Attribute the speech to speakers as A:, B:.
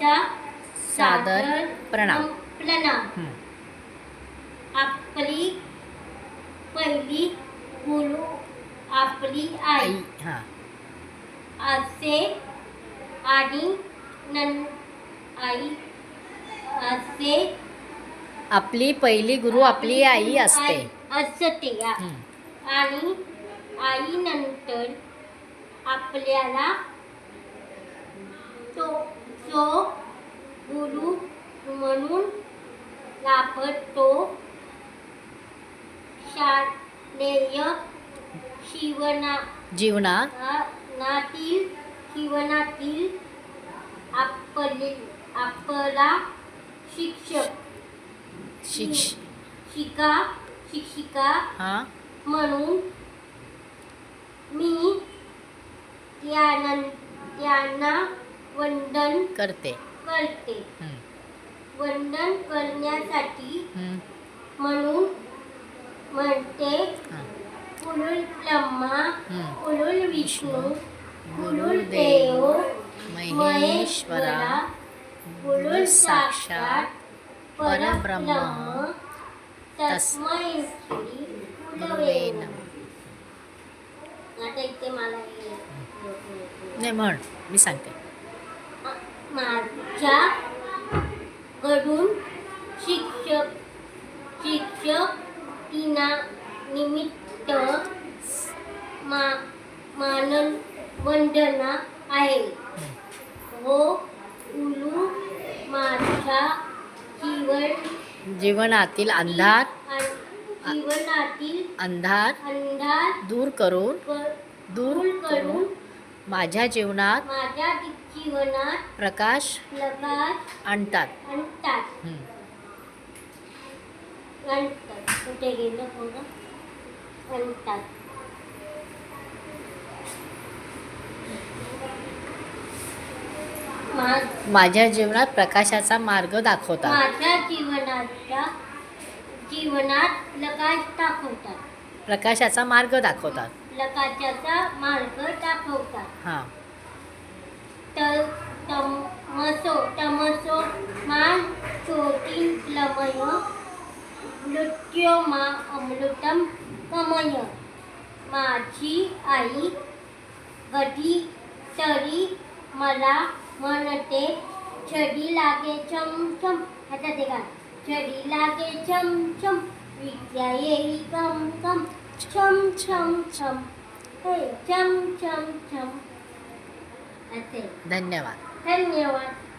A: माझा
B: सादर प्रणाम.
A: प्रणाम. आपली पहिली गुरु आपली आई
B: आई. हां.
A: असे आणि आई असे
B: आपली पहिली गुरु आपली आई असते.
A: असते आणि आई नंतर आपल्याला तो गुरु म्हणून लाभतो. शालेय जीवनातील आपला शिक्षिका म्हणून मी त्यांना वंदन करते. वंदन करण्यासाठी म्हणून म्हणते गुरुर् ब्रह्मा गुरुर् विष्णू गुरुर्देव महेश्वरा गुरुर् साक्षात परब्रह्म तस्मै श्री गुरवे नमः. आता इथे मला
B: नाही म्हण, मी सांगते.
A: माझ्या कडून शिक्षक दिनानिमित्त वंदना आहे. हो गुरु माझ्या
B: जीवनातील अंधार दूर करून माझ्या जीवनात प्रकाश आणतात.
A: कुठे गेलं आणतात.
B: माझ्या जीवनात प्रकाशाचा मार्ग दाखवतात.
A: माझ्या जीवनात
B: प्रकाशाचा मार्ग दाखवतात. हां.
A: तमसो मा ज्योतिर्गमय मृत्योर्मा अमृतम गमय. माझी आई कधी तरी मला म्हणते छडी लागे चमचम. आता ते का छडी लागे चमचम विद्या येई कम कम छम छम छम हे चम छम छम.
B: धन्यवाद.
A: धन्यवाद.